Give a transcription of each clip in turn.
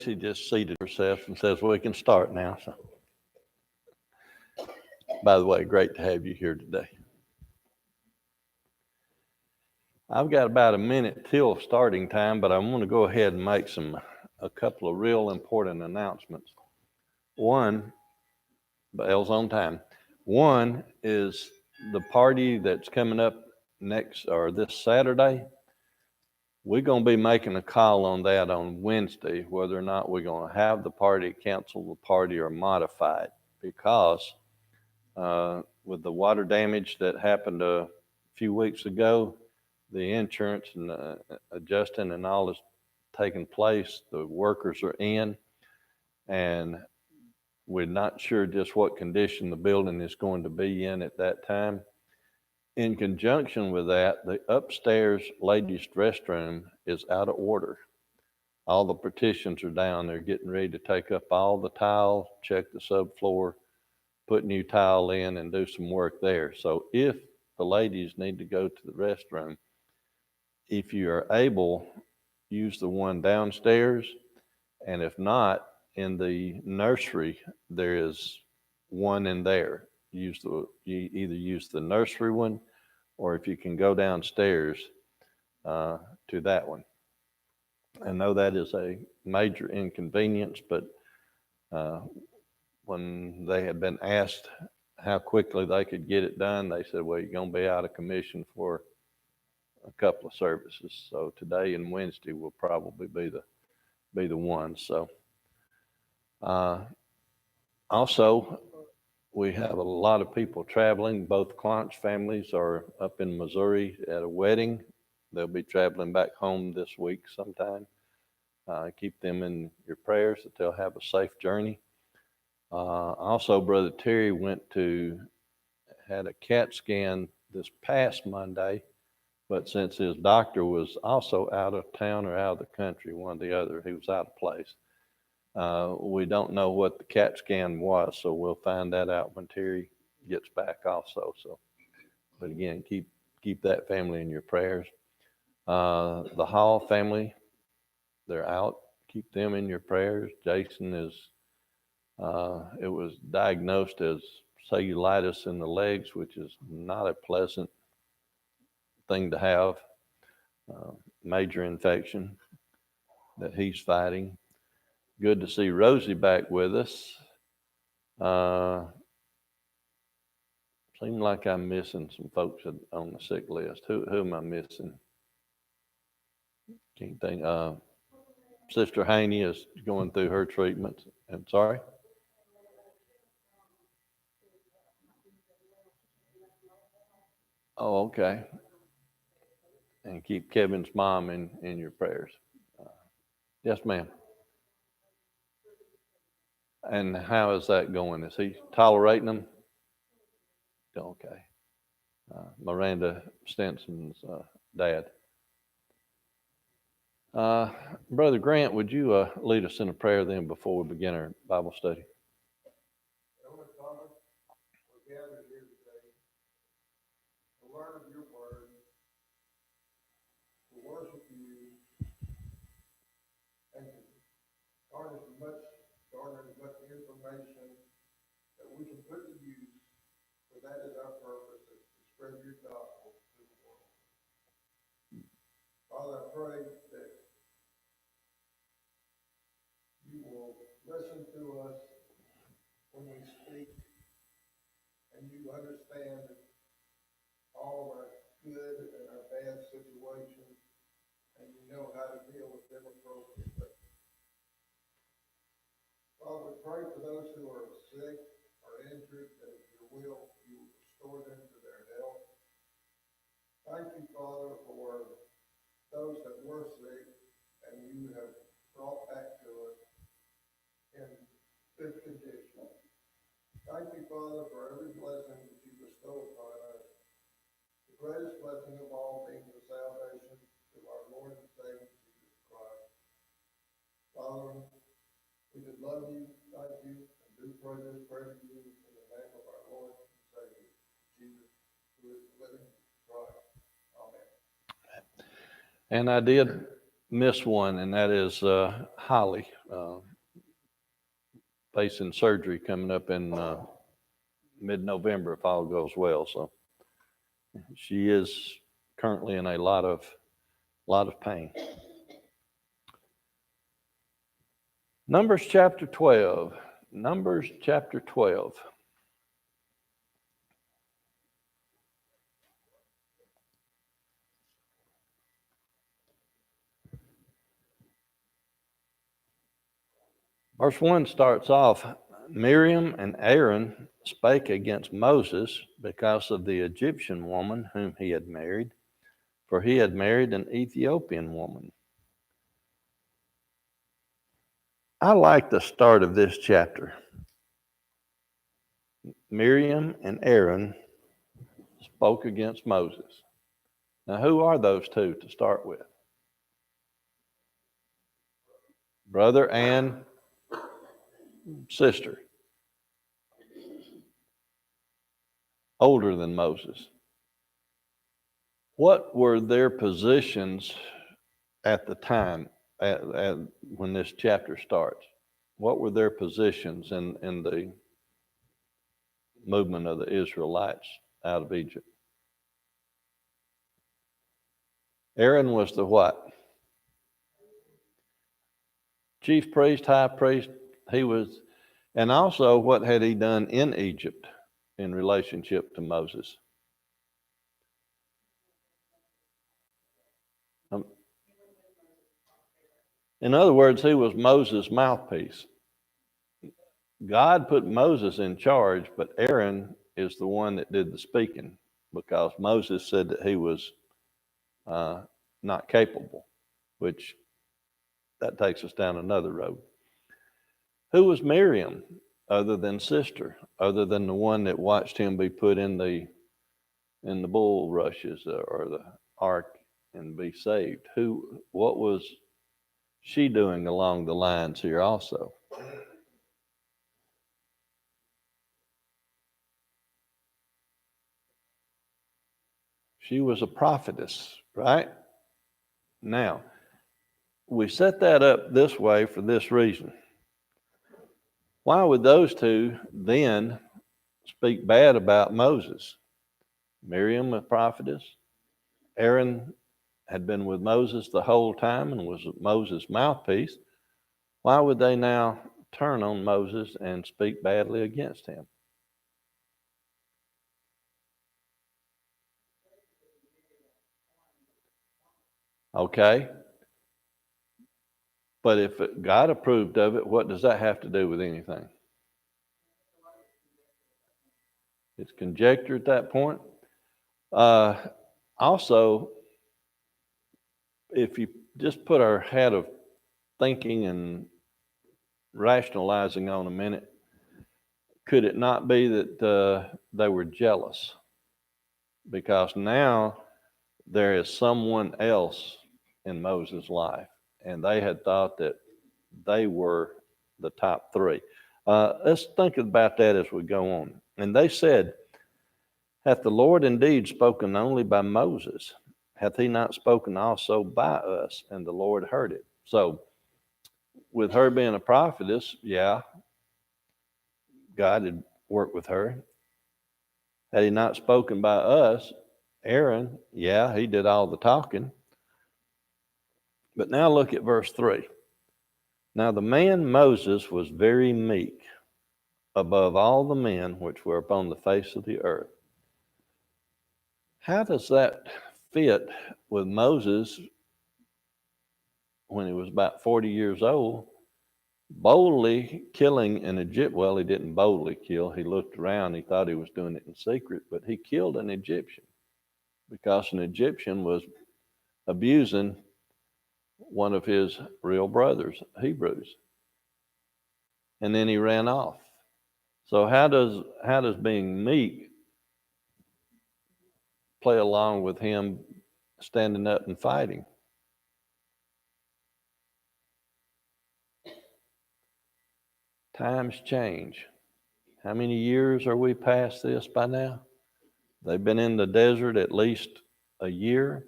She just seated herself and says, "Well, we can start now." So, by the way, great to have you here today. I've got about a minute till starting time, but I want to go ahead and make a couple of real important announcements. One, Bell's on time. One is the party that's coming up next or this Saturday. We're going to be making a call on that on Wednesday, whether or not we're going to have the party, cancel the party, or modify it, because with the water damage that happened a few weeks ago, the insurance and adjusting and all is taking place. The workers are in, and we're not sure just what condition the building is going to be in at that time. In conjunction with that, the upstairs ladies' restroom is out of order. All the partitions are down. They're getting ready to take up all the tile, check the subfloor, put new tile in, and do some work there. So if the ladies need to go to the restroom, if you are able, use the one downstairs. And if not, in the nursery, there is one in there. You either use the nursery one, or if you can go downstairs to that one. I know that is a major inconvenience, but when they had been asked how quickly they could get it done, they said, "Well, you're going to be out of commission for a couple of services." So today and Wednesday will probably be the ones. So also, we have a lot of people traveling. Both Clance families are up in Missouri at a wedding. They'll be traveling back home this week sometime. Keep them in your prayers that they'll have a safe journey. Also, Brother Terry had a CAT scan this past Monday, but since his doctor was also out of town or out of the country, one or the other, he was out of place. We don't know what the CAT scan was, so we'll find that out when Terry gets back also. So, but again, keep that family in your prayers. The Hall family, they're out. Keep them in your prayers. Jason it was diagnosed as cellulitis in the legs, which is not a pleasant thing to have. Major infection that he's fighting. Good to see Rosie back with us. Seems like I'm missing some folks on the sick list. Who am I missing? Can't think. Sister Haney is going through her treatments. I'm sorry. Oh, okay. And keep Kevin's mom in your prayers. Yes, ma'am. And how is that going? Is he tolerating them? Okay. Miranda Stinson's dad. Brother Grant, would you lead us in a prayer then before we begin our Bible study? Heavenly Father, we're gathered here today to learn of your word, to worship you, and to garner as much information that we can put to use, for that is our purpose, is to spread your gospel to the world. Father, I pray that you will listen to us when we speak, and you understand all of our good and our bad situations, and you know how to deal with them appropriately. Father, we pray for those who are sick or injured, that your will, you restore them to their health. Thank you, Father, for those that were sick and you have brought back to us in good condition. Thank you, Father, for every blessing that you bestow upon us. The greatest blessing of all being the salvation through our Lord and Savior Jesus Christ. Father, we just love you, thank you, and do pray this prayer to you in the name of our Lord and Savior, Jesus, who is the living Christ. Amen. And I did miss one, and that is Holly, facing surgery coming up in mid-November if all goes well. So she is currently in a lot of pain. Numbers chapter 12. Numbers chapter 12. Verse 1 starts off, Miriam and Aaron spake against Moses because of the Egyptian woman whom he had married, for he had married an Ethiopian woman. I like the start of this chapter. Miriam and Aaron spoke against Moses. Now, who are those two to start with? Brother and sister. Older than Moses. What were their positions at the time when this chapter starts? What were their positions in the movement of the Israelites out of Egypt? Aaron was the what? Chief priest, high priest. He was, and also what had he done in Egypt in relationship to Moses? In other words, he was Moses' mouthpiece. God put Moses in charge, but Aaron is the one that did the speaking because Moses said that he was not capable, which that takes us down another road. Who was Miriam other than sister, other than the one that watched him be put in the bulrushes or the ark and be saved? What was she doing along the lines here also? She was a prophetess, right? Now, we set that up this way for this reason. Why would those two then speak bad about Moses? Miriam, a prophetess. Aaron had been with Moses the whole time and was Moses' mouthpiece. Why would they now turn on Moses and speak badly against him? Okay. But if God approved of it, what does that have to do with anything? It's conjecture at that point. Also, if you just put our hat of thinking and rationalizing on a minute, could it not be that they were jealous? Because now there is someone else in Moses' life, and they had thought that they were the top three. Let's think about that as we go on. And they said, hath the Lord indeed spoken only by Moses? Hath he not spoken also by us? And the Lord heard it. So, with her being a prophetess, yeah, God had worked with her. Had he not spoken by us, Aaron, yeah, he did all the talking. But now look at verse 3. Now the man Moses was very meek above all the men which were upon the face of the earth. How does that fit with Moses when he was about 40 years old, boldly killing an Egyptian? Well, he didn't boldly kill. He looked around. He thought he was doing it in secret, but he killed an Egyptian because an Egyptian was abusing one of his real brothers, Hebrews. And then he ran off. So how does being meek play along with him standing up and fighting? Times change. How many years are we past this by now? They've been in the desert at least a year.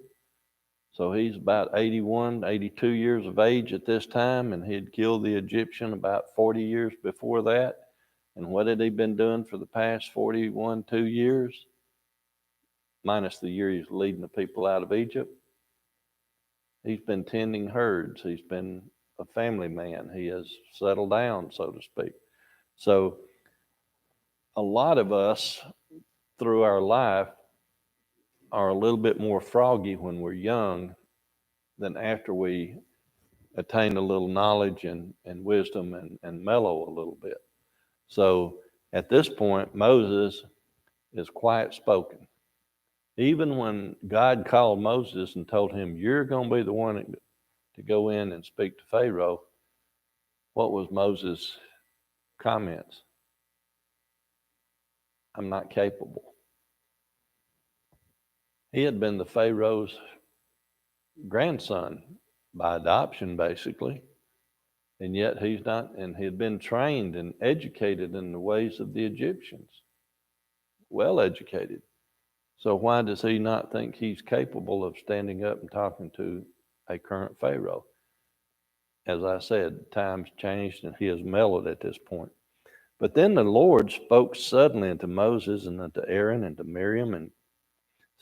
So he's about 81, 82 years of age at this time, and he had killed the Egyptian about 40 years before that. And what had he been doing for the past 41, 2 years? Minus the year he's leading the people out of Egypt. He's been tending herds. He's been a family man. He has settled down, so to speak. So a lot of us through our life are a little bit more froggy when we're young than after we attain a little knowledge and wisdom and mellow a little bit. So at this point, Moses is quiet spoken. Even when God called Moses and told him, you're going to be the one to go in and speak to Pharaoh, what was Moses' comments? I'm not capable. He had been the Pharaoh's grandson by adoption, basically. And yet he's not, and he had been trained and educated in the ways of the Egyptians. Well educated. So why does he not think he's capable of standing up and talking to a current Pharaoh? As I said, times changed and he has mellowed at this point. But then the Lord spoke suddenly unto Moses and unto Aaron and to Miriam and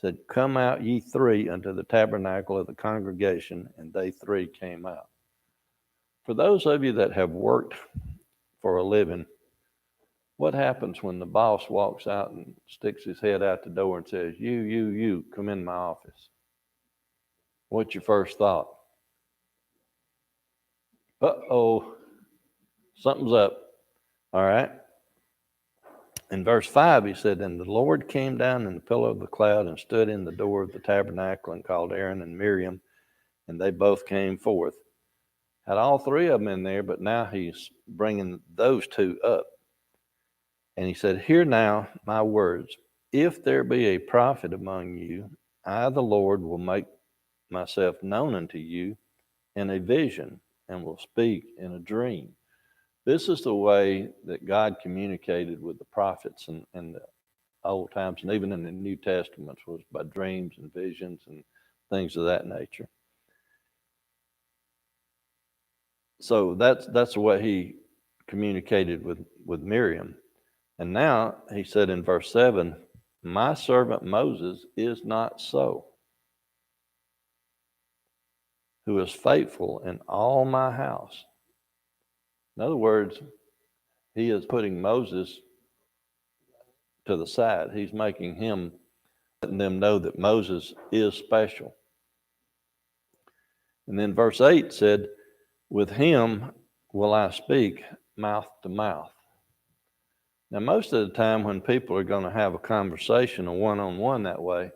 said, come out ye three unto the tabernacle of the congregation, and they three came out. For those of you that have worked for a living, what happens when the boss walks out and sticks his head out the door and says, you, come in my office? What's your first thought? Uh-oh, something's up. All right. In verse 5, he said, and the Lord came down in the pillar of the cloud and stood in the door of the tabernacle and called Aaron and Miriam, and they both came forth. Had all three of them in there, but now he's bringing those two up. And he said, hear now my words. If there be a prophet among you, I, the Lord, will make myself known unto you in a vision and will speak in a dream. This is the way that God communicated with the prophets in the old times, and even in the New Testament, was by dreams and visions and things of that nature. So that's the way he communicated with Miriam. And now he said in verse 7, my servant Moses is not so, who is faithful in all my house. In other words, he is putting Moses to the side. He's making him, letting them know that Moses is special. And then verse 8 said, with him will I speak mouth to mouth. Now, most of the time when people are going to have a conversation, a one-on-one that way,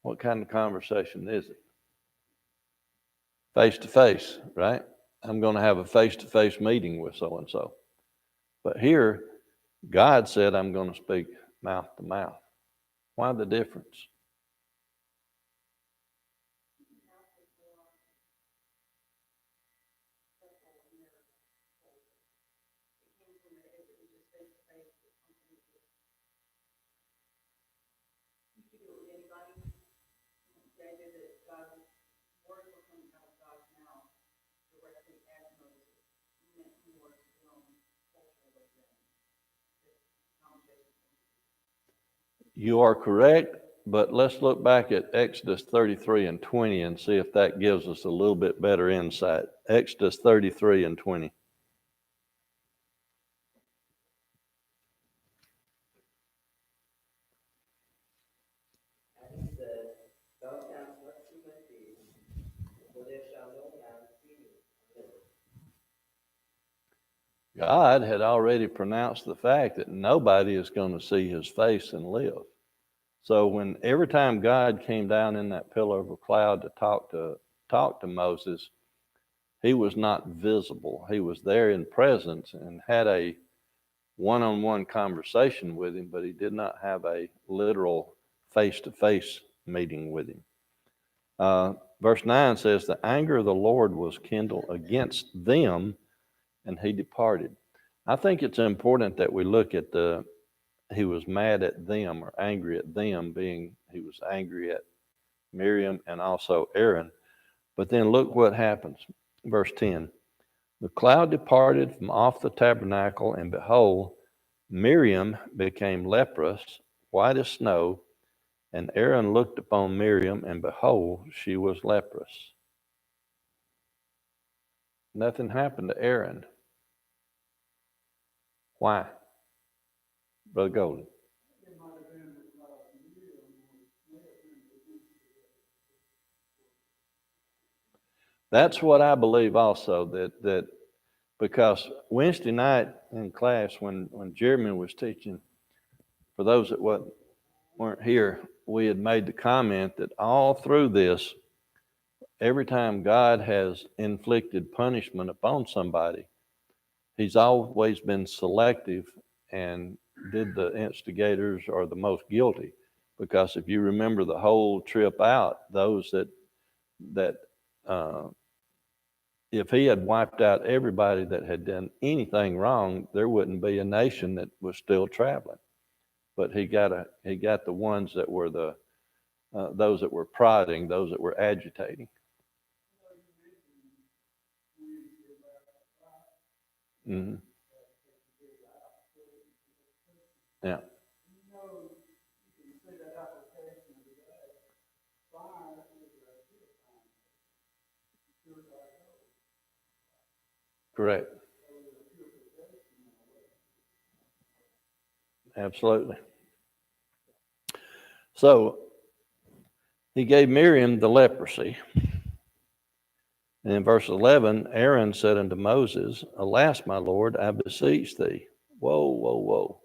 what kind of conversation is it? Face-to-face, right? I'm going to have a face-to-face meeting with so-and-so. But here, God said, I'm going to speak mouth to mouth. Why the difference? You are correct, but let's look back at Exodus 33 and 20 and see if that gives us a little bit better insight. Exodus 33 and 20. And he said, thou canst not see my face, for there shall no man see me and live. God had already pronounced the fact that nobody is going to see his face and live. So when every time God came down in that pillar of a cloud to talk to Moses, he was not visible. He was there in presence and had a one-on-one conversation with him, but he did not have a literal face-to-face meeting with him. Verse 9 says, the anger of the Lord was kindled against them, and he departed. I think it's important that we look at he was mad at them or angry at them, being he was angry at Miriam and also Aaron. But then look what happens. Verse 10. The cloud departed from off the tabernacle, and behold, Miriam became leprous, white as snow, and Aaron looked upon Miriam, and behold, she was leprous. Nothing happened to Aaron. Why? Brother Golden. That's what I believe also, that because Wednesday night in class when Jeremy was teaching, for those that weren't here, we had made the comment that all through this, every time God has inflicted punishment upon somebody, he's always been selective and did the instigators are the most guilty. Because if you remember the whole trip out, those that if he had wiped out everybody that had done anything wrong, there wouldn't be a nation that was still traveling. But he got the ones that were those that were prodding, those that were agitating. Mm-hmm. Yeah. Correct. Absolutely. So he gave Miriam the leprosy. And in verse 11, Aaron said unto Moses, Alas, my Lord, I beseech thee. Whoa, whoa, whoa.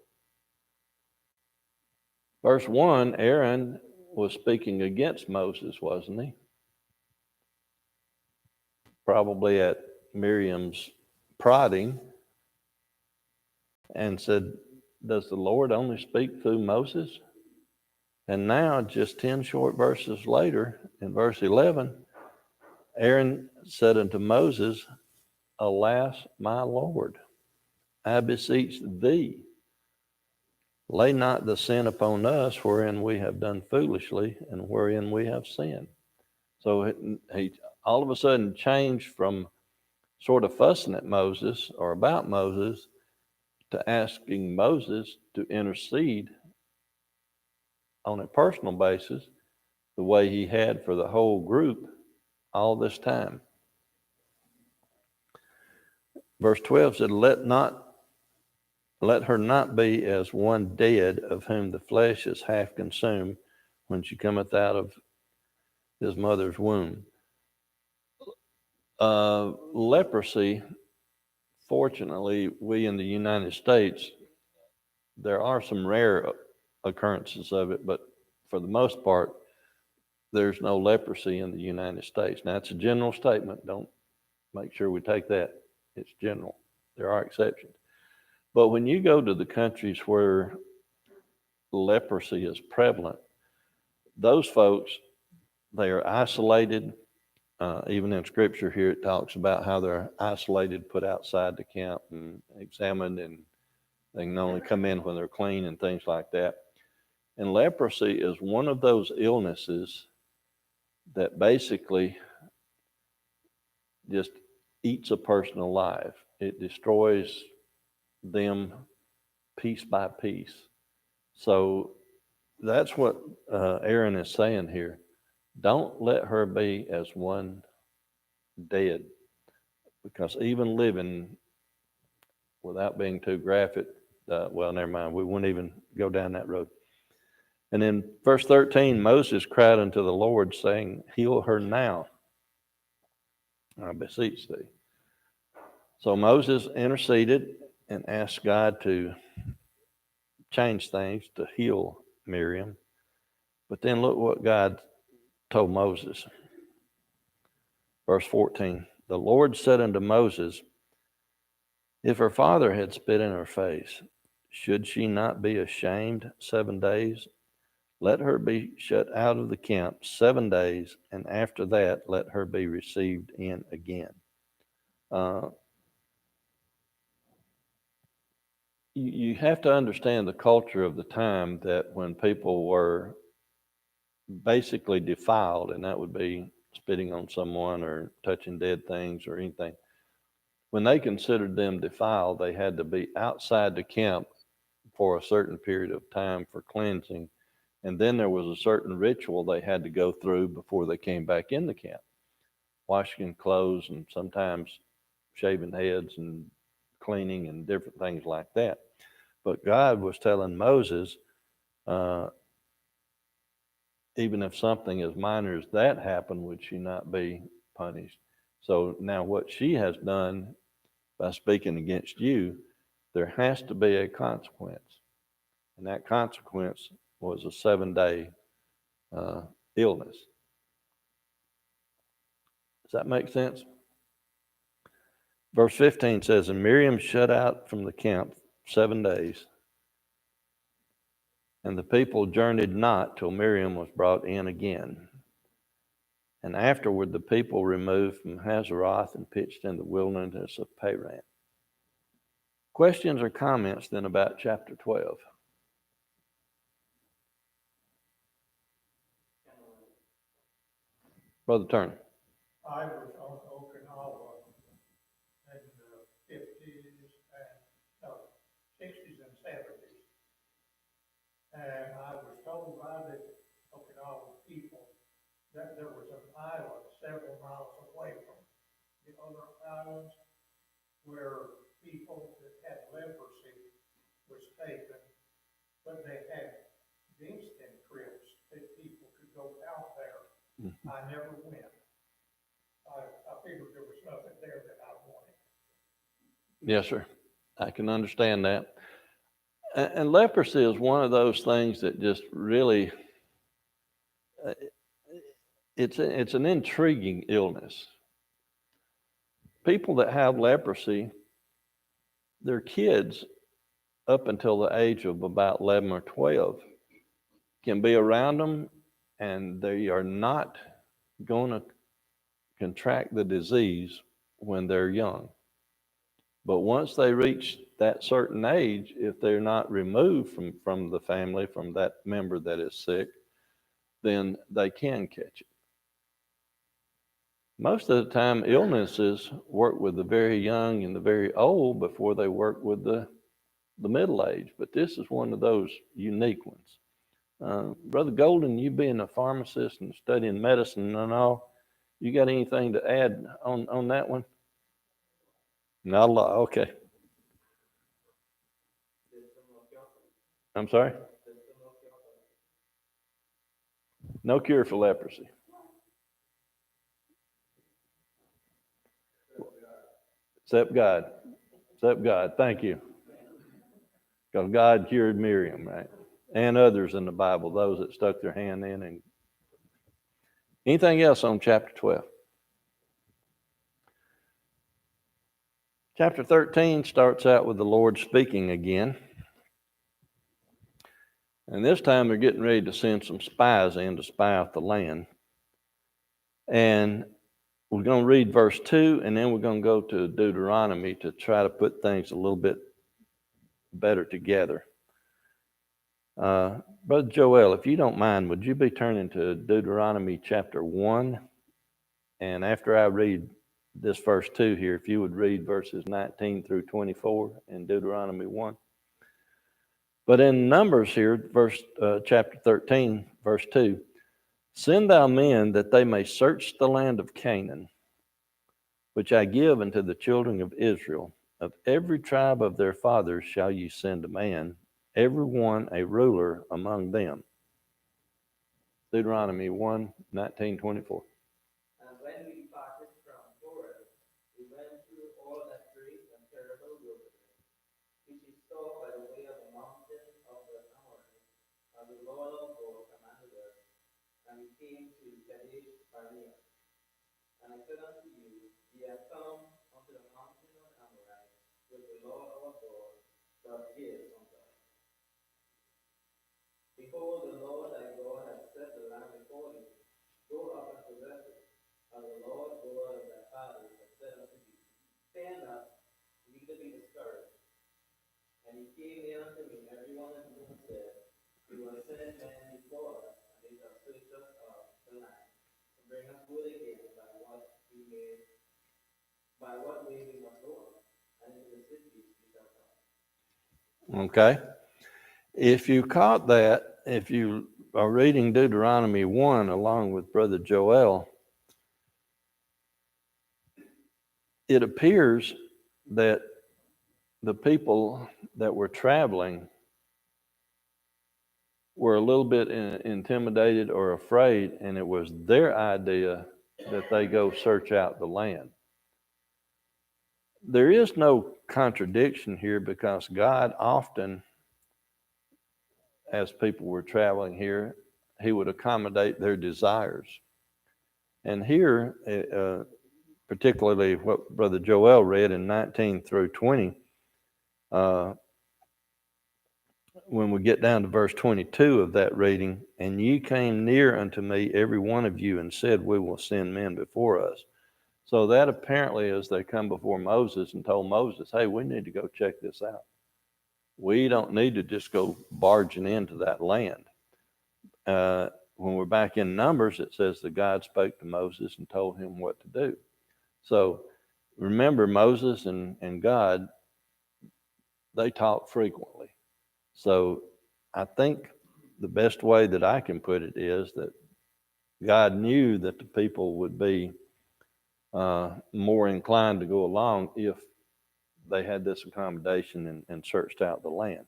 Verse 1, Aaron was speaking against Moses, wasn't he? Probably at Miriam's prodding, and said, Does the Lord only speak through Moses? And now, just 10 short verses later, in verse 11, Aaron said unto Moses, Alas, my Lord, I beseech thee, lay not the sin upon us wherein we have done foolishly and wherein we have sinned. So he all of a sudden changed from sort of fussing at Moses or about Moses to asking Moses to intercede on a personal basis the way he had for the whole group all this time. Verse 12 said, Let her not be as one dead, of whom the flesh is half consumed when she cometh out of his mother's womb. Leprosy, fortunately, we in the United States, there are some rare occurrences of it, but for the most part, there's no leprosy in the United States. Now, it's a general statement. Don't make sure we take that. It's general. There are exceptions. But when you go to the countries where leprosy is prevalent, those folks, they are isolated. Even in Scripture here, it talks about how they're isolated, put outside the camp and examined, and they can only come in when they're clean and things like that. And leprosy is one of those illnesses that basically just eats a person alive. It destroys them piece by piece. So that's what Aaron is saying here. Don't let her be as one dead, because even living, without being too graphic, well, never mind, we wouldn't even go down that road. And in verse 13, Moses cried unto the Lord, saying, Heal her now, I beseech thee. So Moses interceded and asked God to change things, to heal Miriam. But then look what God told Moses. Verse 14, the Lord said unto Moses, If her father had spit in her face, should she not be ashamed 7 days? Let her be shut out of the camp 7 days, and after that let her be received in again. You have to understand the culture of the time, that when people were basically defiled, and that would be spitting on someone or touching dead things or anything. When they considered them defiled, they had to be outside the camp for a certain period of time for cleansing. And then there was a certain ritual they had to go through before they came back in the camp, washing clothes and sometimes shaving heads and cleaning and different things like that. But God was telling Moses, even if something as minor as that happened, would she not be punished? So now what she has done by speaking against you, there has to be a consequence. And that consequence was a 7-day illness. Does that make sense? Verse 15 says, and Miriam shut out from the camp 7 days, and the people journeyed not till Miriam was brought in again. And afterward the people removed from Hazeroth and pitched in the wilderness of Paran. Questions or comments then about chapter 12? Brother Turner. I was on Okinawa in the 50s and, no, 60s and 70s. And I was told by the Okinawa people that there was an island several miles away from the other islands where people that had leprosy was taken, but they had ginseng trips that people could go out there. I never went. I figured there was nothing there that I wanted. Yes, sir. I can understand that. And leprosy is one of those things that just really, it's an intriguing illness. People that have leprosy, their kids up until the age of about 11 or 12 can be around them and they are not going to contract the disease when they're young. But once they reach that certain age, if they're not removed from the family, from that member that is sick, then they can catch it. Most of the time, illnesses work with the very young and the very old before they work with the middle age. But this is one of those unique ones. Brother Golden, you being a pharmacist and studying medicine and all, you got anything to add on that one? Not a lot. Okay. I'm sorry? No cure for leprosy. Except God. Except God. Thank you. Because God cured Miriam, right? And others in the Bible, those that stuck their hand in. And anything else on chapter 12? Chapter 13 starts out with the Lord speaking again. And this time they're getting ready to send some spies in to spy out the land. And we're going to read verse 2, and then we're going to go to Deuteronomy to try to put things a little bit better together. Brother Joel, if you don't mind, would you be turning to Deuteronomy chapter 1? And after I read this verse 2 here, if you would read verses 19 through 24 in Deuteronomy 1. But in Numbers here, chapter 13, verse 2, send thou men that they may search the land of Canaan, which I give unto the children of Israel. Of every tribe of their fathers shall ye send a man, every one a ruler among them. Deuteronomy 1, 19, 24. And when we departed from Horeb, we went through all that great and terrible wilderness, which is saw by the way of the mountain of the Amorites, as the Lord our God commanded us. And we came to Kadesh Barnea. And I said unto you, ye are come unto the mountain of the Amorites, which the Lord our God doth give unto us. Behold, the Lord thy God hath set the land before thee. Go up and possess it, as the Lord God of thy fathers hath said unto thee. Fear not, neither be discouraged. And he came near unto me, every one of whom said, we will send men before us, and they shall search the bring us word again by what way we must go on, and into the cities we shall come. Okay? If you caught that, if you are reading Deuteronomy 1 along with Brother Joel, it appears that the people that were traveling were a little bit intimidated or afraid, and it was their idea that they go search out the land. There is no contradiction here, because God often, as people were traveling here, he would accommodate their desires. And here, particularly what Brother Joel read in 19 through 20, when we get down to verse 22 of that reading, and ye came near unto me, every one of you, and said, we will send men before us. So that apparently is they come before Moses and told Moses, hey, we need to go check this out. We don't need to just go barging into that land. When we're back in Numbers, it says that God spoke to Moses and told him what to do. So remember, Moses and God, they talk frequently. So I think the best way that I can put it is that God knew that the people would be more inclined to go along if they had this accommodation and searched out the land.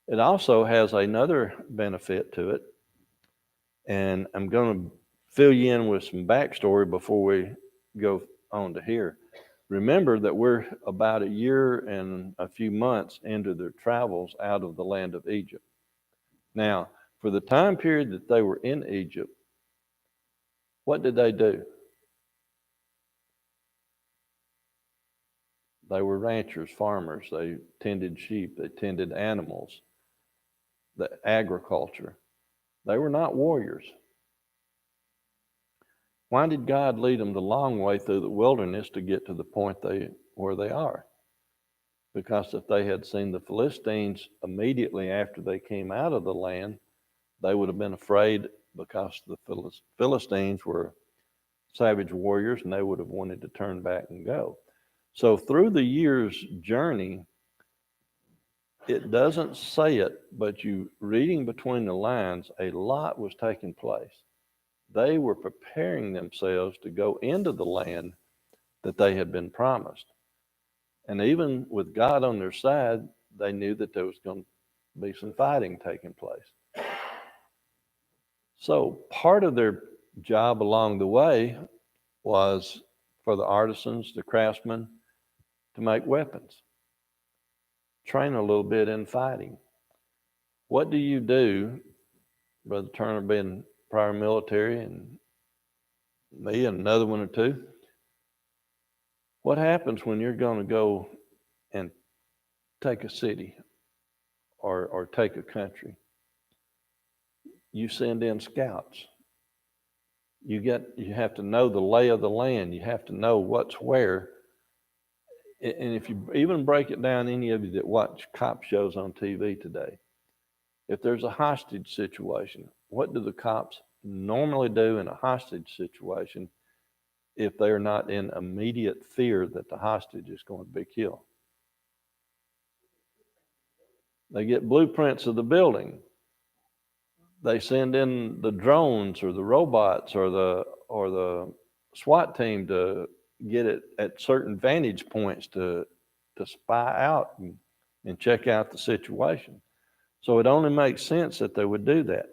It also has another benefit to it, and I'm going to fill you in with some backstory before we go on to here. Remember that we're about a year and a few months into their travels out of the land of Egypt. Now, for the time period that they were in Egypt, what did they do? They were ranchers, farmers. They tended sheep. They tended animals, the agriculture. They were not warriors. Why did God lead them the long way through the wilderness to get to the point where they are? Because if they had seen the Philistines immediately after they came out of the land, they would have been afraid, because the Philistines were savage warriors, and they would have wanted to turn back and go. So through the year's journey, it doesn't say it, but you reading between the lines, a lot was taking place. They were preparing themselves to go into the land that they had been promised. And even with God on their side, they knew that there was going to be some fighting taking place. So part of their job along the way was for the artisans, the craftsmen, to make weapons, train a little bit in fighting. What do you do, Brother Turner being prior military, and me and another one or two? What happens when you're going to go and take a city or take a country? You send in scouts. You have to know the lay of the land. You have to know what's where. And if you even break it down, any of you that watch cop shows on TV today, if there's a hostage situation, what do the cops normally do in a hostage situation if they're not in immediate fear that the hostage is going to be killed? They get blueprints of the building. They send in the drones or the robots or the SWAT team to get it at certain vantage points to spy out and check out the situation. So it only makes sense that they would do that.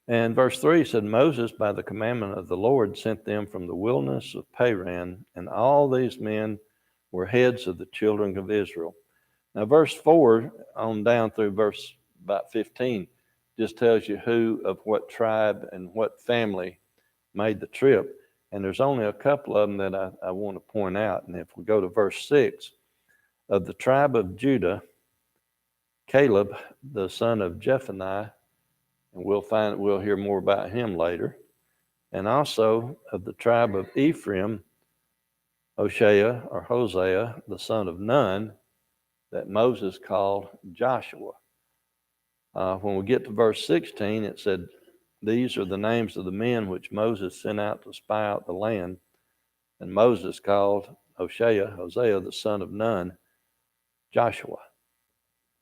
And verse 3 said, Moses, by the commandment of the Lord, sent them from the wilderness of Paran, and all these men were heads of the children of Israel. Now, verse 4 on down through verse about 15 just tells you who of what tribe and what family made the trip. And there's only a couple of them that I want to point out. And if we go to verse 6, of the tribe of Judah, Caleb, the son of Jephunneh, and we'll hear more about him later. And also of the tribe of Ephraim, Hosea, the son of Nun, that Moses called Joshua. When we get to verse 16, it said, These are the names of the men which Moses sent out to spy out the land. And Moses called Hosea the son of Nun, Joshua.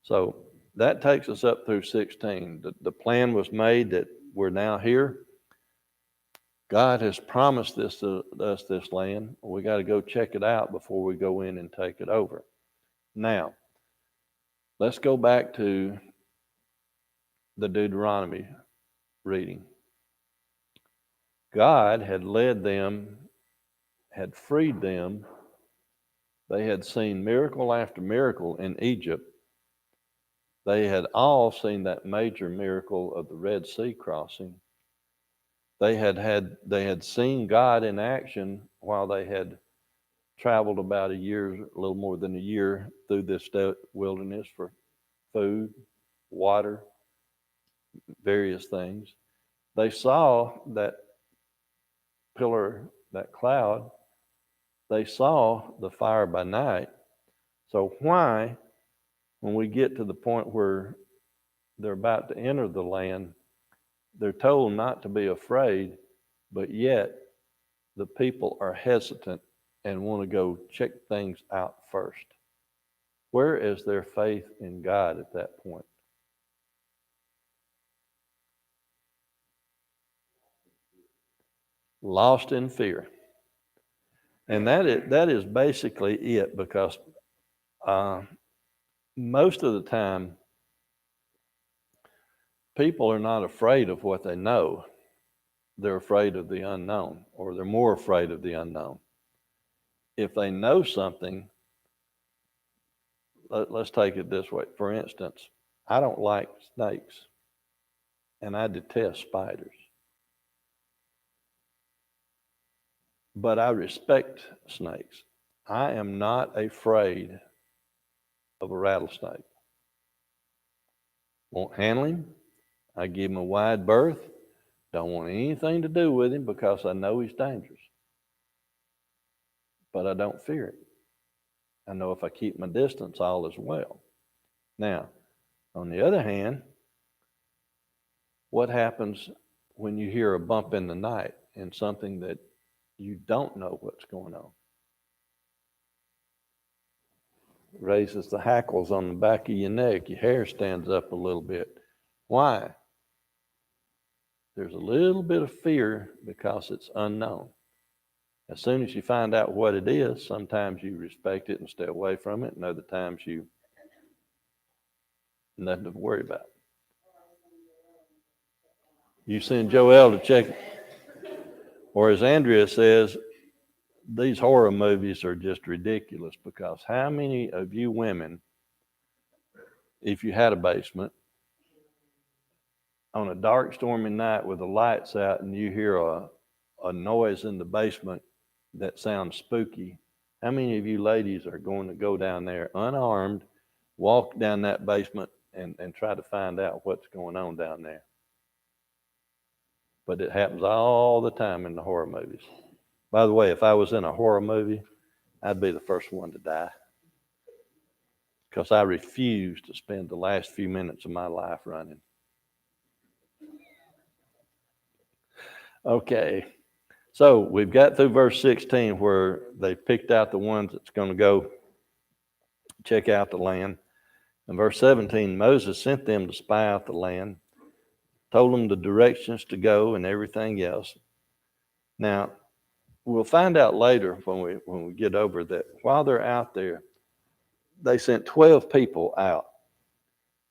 So that takes us up through 16. The plan was made that we're now here. God has promised us this land. We got to go check it out before we go in and take it over. Now, let's go back to the Deuteronomy reading. God had led them, had freed them. They had seen miracle after miracle in Egypt. They had all seen that major miracle of the Red Sea crossing. They had seen God in action while they had traveled about a year, a little more than a year through this wilderness for food, water, various things. They saw that pillar, that cloud. They saw the fire by night. So why, when we get to the point where they're about to enter the land, they're told not to be afraid, but yet the people are hesitant and want to go check things out first? Where is their faith in God at that point? Lost in fear. And that is basically it, because most of the time, people are not afraid of what they know. They're afraid of the unknown, or they're more afraid of the unknown. If they know something, let's take it this way. For instance, I don't like snakes, and I detest spiders. But I respect snakes. I am not afraid of a rattlesnake. Won't handle him. I give him a wide berth. Don't want anything to do with him because I know he's dangerous. But I don't fear it. I know if I keep my distance, all is well. Now, on the other hand, what happens when you hear a bump in the night and something that you don't know what's going on? Raises the hackles on the back of your neck. Your hair stands up a little bit. Why? There's a little bit of fear because it's unknown. As soon as you find out what it is, sometimes you respect it and stay away from it, and other times you nothing to worry about. You send Joel to check it. Or as Andrea says, these horror movies are just ridiculous, because how many of you women, if you had a basement, on a dark, stormy night with the lights out and you hear a noise in the basement that sounds spooky, how many of you ladies are going to go down there unarmed, walk down that basement and try to find out what's going on down there? But it happens all the time in the horror movies. By the way, if I was in a horror movie, I'd be the first one to die, because I refuse to spend the last few minutes of my life running. Okay, so we've got through verse 16 where they picked out the ones that's going to go check out the land. In verse 17, Moses sent them to spy out the land, told them the directions to go and everything else. Now, we'll find out later when we get over that while they're out there, they sent 12 people out.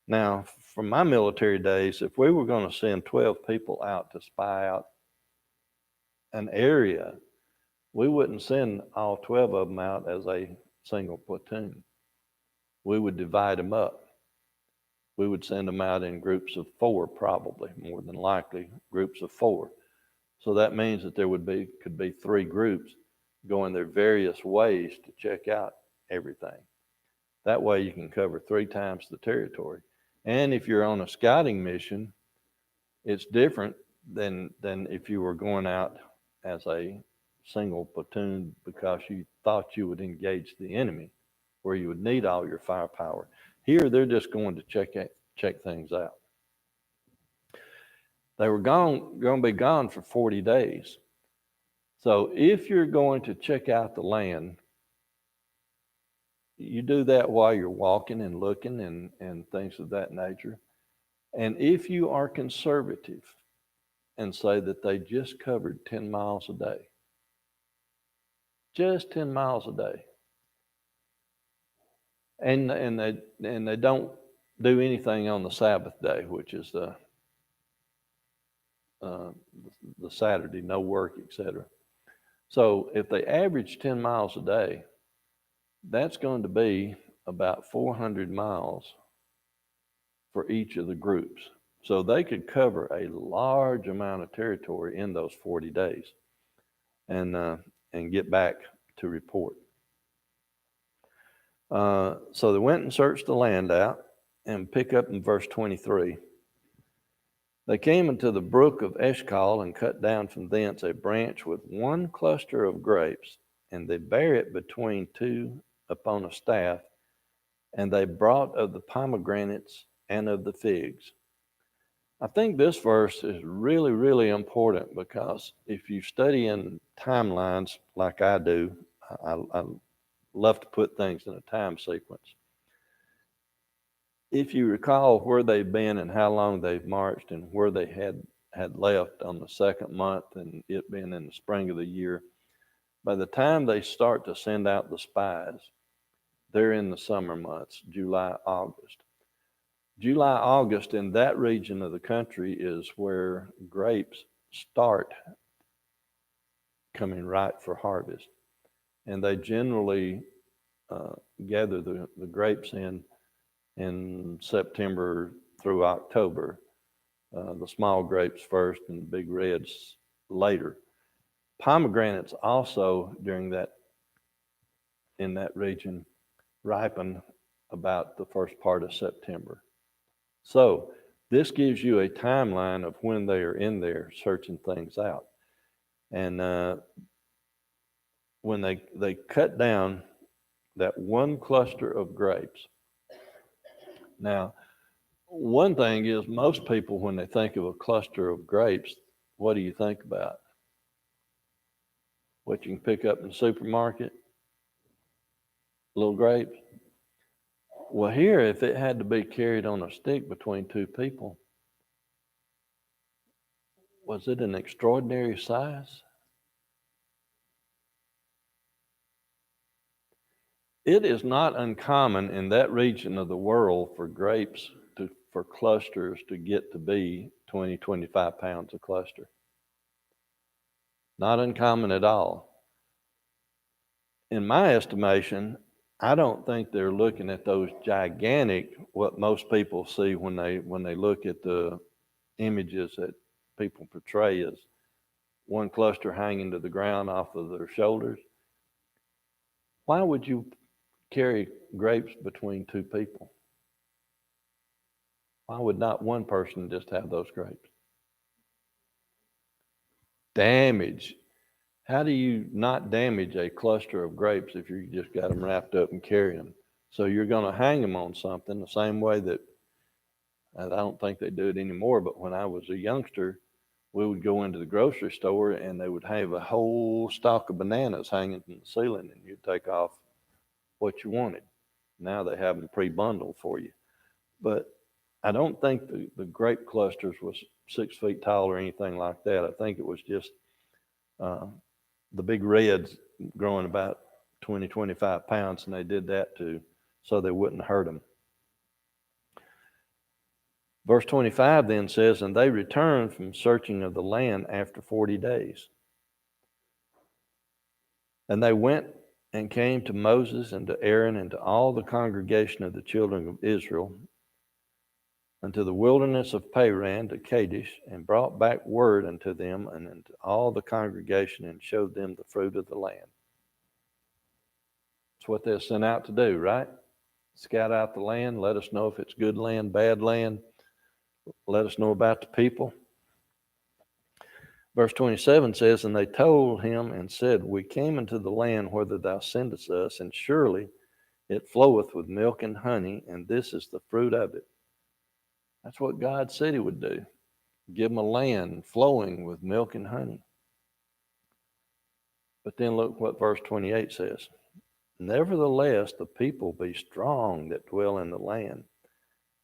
Now, from my military days, if we were going to send 12 people out to spy out an area, we wouldn't send all 12 of them out as a single platoon. We would divide them up. We would send them out in groups of 4, probably, more than likely, groups of 4. So that means that there could be 3 groups going their various ways to check out everything. That way you can cover 3 times the territory. And if you're on a scouting mission, it's different than if you were going out as a single platoon because you thought you would engage the enemy, where you would need all your firepower. Here, they're just going to check things out. They were going to be gone for 40 days. So if you're going to check out the land, you do that while you're walking and looking and things of that nature. And if you are conservative and say that they just covered 10 miles a day, just 10 miles a day, and they don't do anything on the Sabbath day, which is the Saturday, no work, etc. So if they average 10 miles a day, that's going to be about 400 miles for each of the groups. So they could cover a large amount of territory in those 40 days and get back to report. So they went and searched the land out, and pick up in verse 23. They came into the brook of Eshcol and cut down from thence a branch with one cluster of grapes, and they bare it between two upon a staff, and they brought of the pomegranates and of the figs. I think this verse is really, really important because if you study in timelines like I do, I love to put things in a time sequence. If you recall where they've been and how long they've marched and where they had left on the second month and it being in the spring of the year, by the time they start to send out the spies, they're in the summer months, July, August. July, August in that region of the country is where grapes start coming ripe for harvest. And they generally gather the grapes in September through October. The small grapes first and the big reds later. Pomegranates also in that region ripen about the first part of September. So this gives you a timeline of when they are in there searching things out. And when they cut down that one cluster of grapes. Now, one thing is most people, when they think of a cluster of grapes, what do you think about? What you can pick up in the supermarket? Little grapes? Well, here, if it had to be carried on a stick between two people, was it an extraordinary size? It is not uncommon in that region of the world for grapes for clusters to get to be 20, 25 pounds a cluster. Not uncommon at all. In my estimation, I don't think they're looking at those gigantic, what most people see when they look at the images that people portray as one cluster hanging to the ground off of their shoulders. Why would you carry grapes between two people? Why would not one person just have those grapes? Damage. How do you not damage a cluster of grapes if you just got them wrapped up and carry them? So you're going to hang them on something the same way that, I don't think they do it anymore, but when I was a youngster, we would go into the grocery store and they would have a whole stalk of bananas hanging from the ceiling and you'd take off what you wanted. Now they have them pre-bundled for you. But I don't think the grape clusters was 6 feet tall or anything like that. I think it was just the big reds growing about 20, 25 pounds, and they did that so they wouldn't hurt them. Verse 25 then says, and they returned from searching of the land after 40 days. And they went and came to Moses and to Aaron and to all the congregation of the children of Israel unto the wilderness of Paran to Kadesh, and brought back word unto them and unto all the congregation, and showed them the fruit of the land. That's what they're sent out to do, right? Scout out the land, let us know if it's good land, bad land, let us know about the people. Verse 27 says, and they told him and said, we came into the land whither thou sendest us, and surely it floweth with milk and honey, and this is the fruit of it. That's what God said he would do. give them a land flowing with milk and honey. But then look what verse 28 says. Nevertheless, the people be strong that dwell in the land,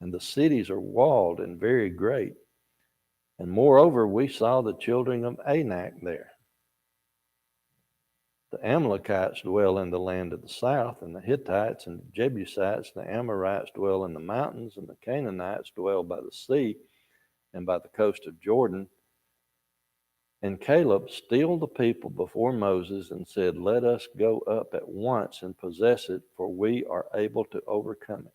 and the cities are walled and very great. And moreover, we saw the children of Anak there. The Amalekites dwell in the land of the south, and the Hittites and the Jebusites and the Amorites dwell in the mountains, and the Canaanites dwell by the sea and by the coast of Jordan. And Caleb stilled the people before Moses and said, let us go up at once and possess it, for we are able to overcome it.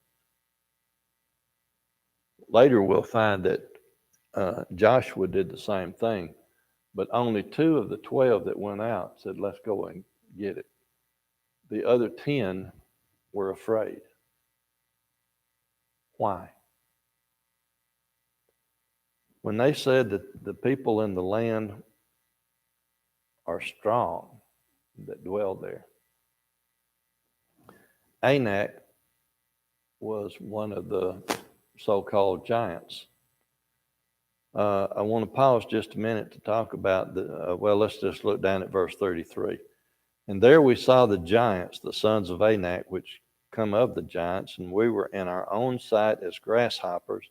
Later we'll find that Joshua did the same thing, but only 2 of the 12 that went out said, let's go and get it. The other 10 were afraid. Why? When they said that the people in the land are strong that dwell there, Anak was one of the so-called giants. I want to pause just a minute to talk about let's just look down at verse 33. And there we saw the giants, the sons of Anak, which come of the giants, and we were in our own sight as grasshoppers,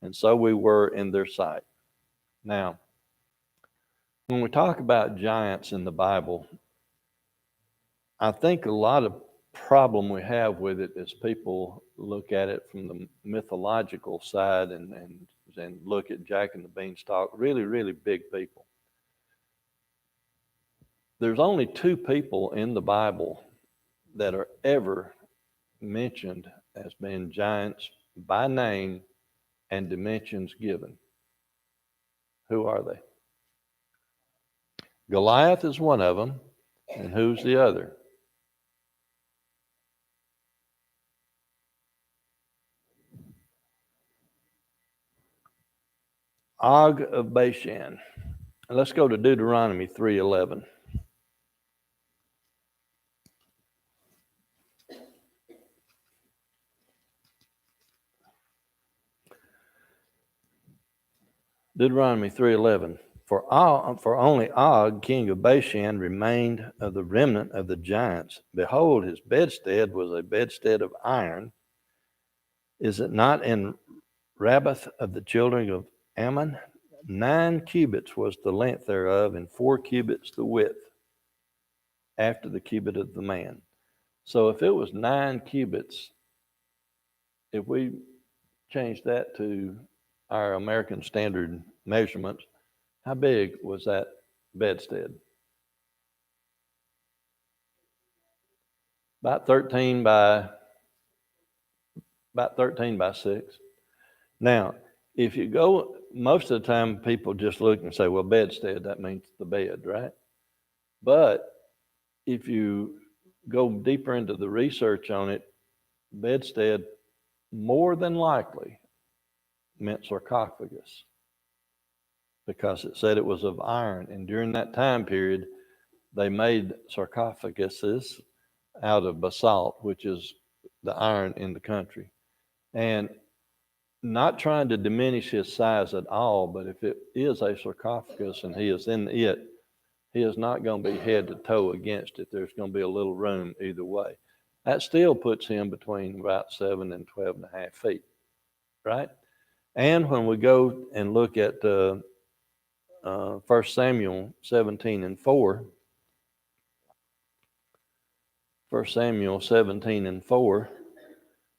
and so we were in their sight. Now, when we talk about giants in the Bible, I think a lot of problem we have with it is people look at it from the mythological side and look at Jack and the Beanstalk, really, really big people. There's only 2 people in the Bible that are ever mentioned as being giants by name and dimensions given. Who are they? Goliath is one of them, and who's the other? Og of Bashan. Let's go to Deuteronomy 3:11. Deuteronomy 3:11. For only Og, king of Bashan, remained of the remnant of the giants. Behold, his bedstead was a bedstead of iron. Is it not in Rabbath of the children of Ammon? 9 cubits was the length thereof, and 4 cubits the width, after the cubit of the man. So if it was 9 cubits, if we change that to our American standard measurements, how big was that bedstead? About 13 by 6. Now, if you go, most of the time people just look and say, well, bedstead, that means the bed, right? But if you go deeper into the research on it, bedstead more than likely meant sarcophagus, because it said it was of iron. And during that time period, they made sarcophaguses out of basalt, which is the iron in the country. And not trying to diminish his size at all, but if it is a sarcophagus and he is in it, he is not going to be head to toe against it. There's going to be a little room either way. That still puts him between about 7 and 12.5 feet, right? And when we go and look at 1 Samuel 17:4, 1 Samuel 17:4,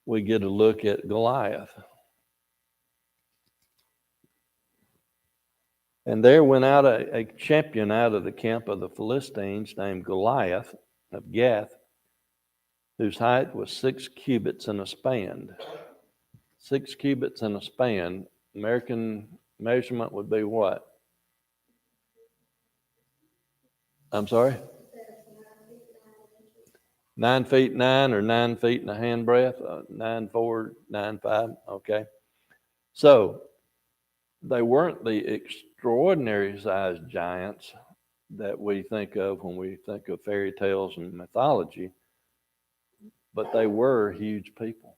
we get a look at Goliath. And there went out a champion out of the camp of the Philistines named Goliath of Gath, whose height was 6 cubits and a span. 6 cubits and a span. American measurement would be what? I'm sorry? 9 feet 9 or 9 feet and a handbreadth? 9'4", 9'5", okay. So they weren't the extraordinary sized giants that we think of when we think of fairy tales and mythology, but they were huge people.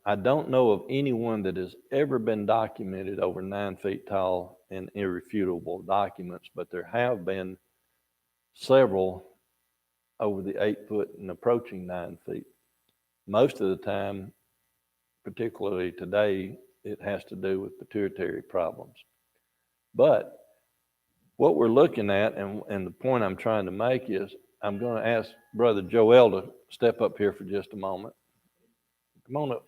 I don't know of anyone that has ever been documented over 9 feet tall in irrefutable documents, but there have been several over the 8 foot and approaching 9 feet. Most of the time, particularly today, it has to do with pituitary problems. But what we're looking at, and the point I'm trying to make is, I'm going to ask Brother Joel to step up here for just a moment. Come on up.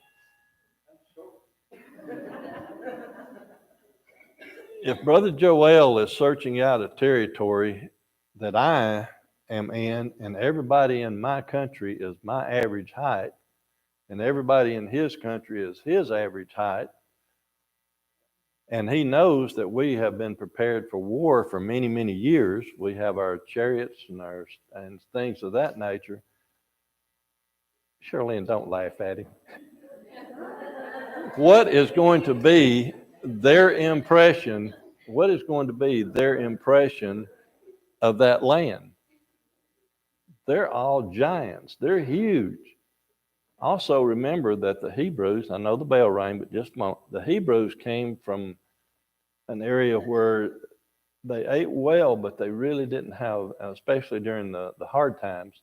If Brother Joel is searching out a territory that I am in, and everybody in my country is my average height, and everybody in his country is his average height, and he knows that we have been prepared for war for many, many years. We have our chariots and things of that nature. Shirley, don't laugh at him. What is going to be their impression? What is going to be their impression of that land? They're all giants. They're huge. Also remember that the Hebrews, I know the bell rang, but just a moment. The Hebrews came from an area where they ate well, but they really didn't have, especially during the hard times,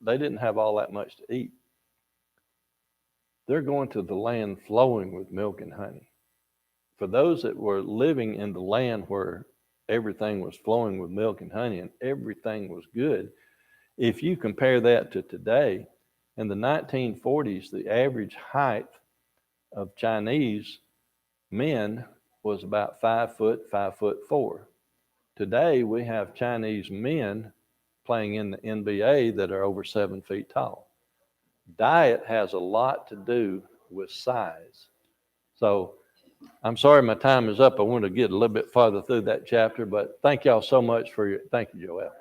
they didn't have all that much to eat. They're going to the land flowing with milk and honey. For those that were living in the land where everything was flowing with milk and honey and everything was good, if you compare that to today, in the 1940s, the average height of Chinese men was about 5 foot, 5'4". Today, we have Chinese men playing in the NBA that are over 7 feet tall. Diet has a lot to do with size. So I'm sorry my time is up. I want to get a little bit farther through that chapter, but thank y'all so much for thank you, Joel.